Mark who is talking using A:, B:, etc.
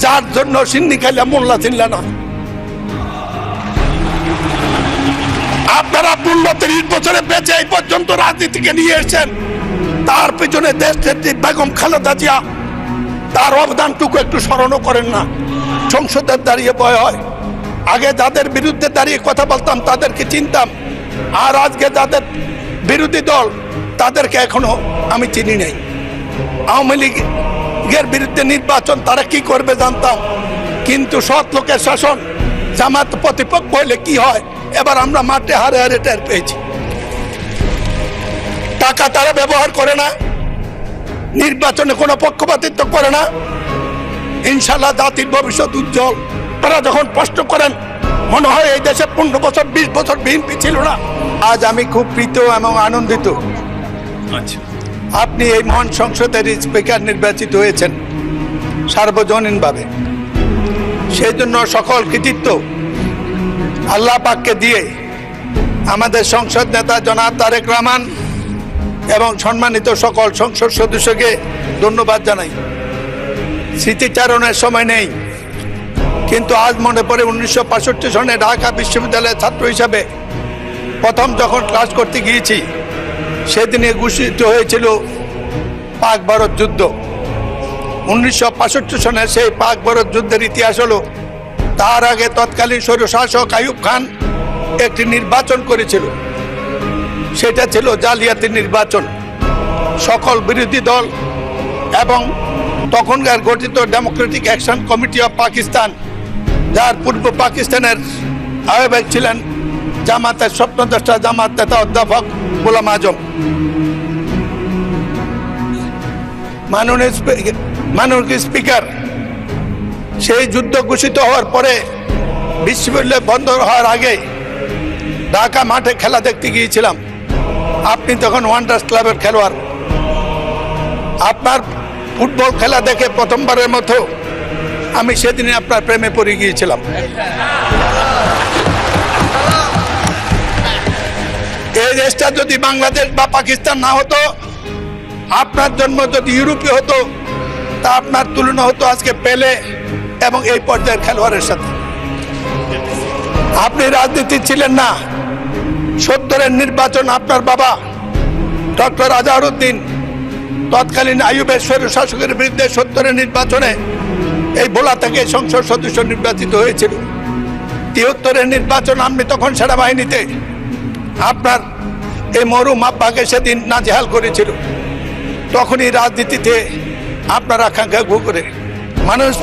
A: যার জন্য সিন্নি খাইলে মোল্লা চিনলে না। আপনারা ৩৫ বছরে বেঁচে এই পর্যন্ত রাজনীতিকে নিয়ে এসেছেন, তার পিছনে দেশ নেত্রী বেগম খালেদা জিয়া, তার অবদানটুকু একটু স্মরণও করেন না। সংসদে দাঁড়িয়ে ভয় হয়। আগে যাদের বিরুদ্ধে দাঁড়িয়ে কথা বলতাম তাদেরকে চিনতাম, আর আজকে যাদের বিরোধী দল তাদেরকে এখনো আমি চিনি নাই। আওয়ামী লীগের বিরুদ্ধে নির্বাচন তারা কি করবে জানতাম, কিন্তু সৎ লোকের শাসন, জামাত প্রতিপক্ষ হলে কি হয় এবার আমরা মাঠে হারে হারে টের পেয়েছি। টাকা তারা ব্যবহার করে না, নির্বাচনে কোনো পক্ষপাতিত্ব করে না। ইনশাল্লাহ জাতির ভবিষ্যৎ উজ্জ্বল। তারা যখন প্রশ্ন করেন মনে হয় এই দেশে 15 বছর 20 বছর বিএনপি ছিল না। আজ আমি খুব প্রীত এবং আনন্দিত।
B: আচ্ছা,
A: আপনি এই মহান সংসদের স্পিকার নির্বাচিত হয়েছেন সার্বজনীনভাবে, সেই জন্য সকল কৃতিত্ব আল্লাহ পাককে দিয়ে আমাদের সংসদ নেতা জনাব তারেক রহমান এবং সম্মানিত সকল সংসদ সদস্যকে ধন্যবাদ জানাই। স্মৃতিচারণের সময় নেই, কিন্তু আজ মনে পড়ে 1965 সনে ঢাকা বিশ্ববিদ্যালয়ের ছাত্র হিসাবে প্রথম যখন ক্লাস করতে গিয়েছি, সেদিনে ঘোষিত হয়েছিল পাক ভারত যুদ্ধ। 1965 সনে সেই পাক ভারত যুদ্ধের ইতিহাস হলো, তার আগে তৎকালীন স্বৈরশাসক আইয়ুব খান একটি নির্বাচন করেছিল, সেটা ছিল জালিয়াতি নির্বাচন। সকল বিরোধী দল এবং তখনকার গঠিত Democratic action committee of Pakistan, যার পূর্ব পাকিস্তানের আহ্বায়ক ছিলেন জামাতের স্বপ্নদ্রষ্টা জামাত নেতা অধ্যাপক গোলাম আজম, মাননীয় স্পিকার, সেই যুদ্ধ ঘোষিত হওয়ার পরে বিশ্ববিদ্যালয় বন্ধ হওয়ার আগে ঢাকা মাঠে খেলা দেখতে গিয়েছিলাম। আপনি তখন ওয়ান্ডার্স ক্লাবের খেলোয়াড়। আপনার ফুটবল খেলা দেখে প্রথমবারের মতো আমি সেদিনে আপনার প্রেমে পড়ে গিয়েছিলাম। এই দেশটা যদি বাংলাদেশ বা পাকিস্তান না হতো, আপনার জন্ম যদি ইউরোপে হতো, তা আপনার তুলনা হতো আজকে পেলে এবং এই পর্যায়ের খেলোয়াড়ের সাথে। আপনি রাজনীতি ছিলেন না। 70-এর নির্বাচন আপনার বাবা ডক্টর আজহারউদ্দিন তৎকালীন আইয়ুবের স্বৈরশাসকের বিরুদ্ধে 70-এর নির্বাচনে এই ভোলা থেকে সংসদ সদস্য নির্বাচিত হয়েছিল। 73-এর নির্বাচন আপনি তখন সেনাবাহিনীতে, আপনার এই মরহুম আব্বাকে সেদিন নাজেহাল করেছিল। তখনই রাজনীতিতে আপনার আকাঙ্ক্ষা ঘু করে মানুষ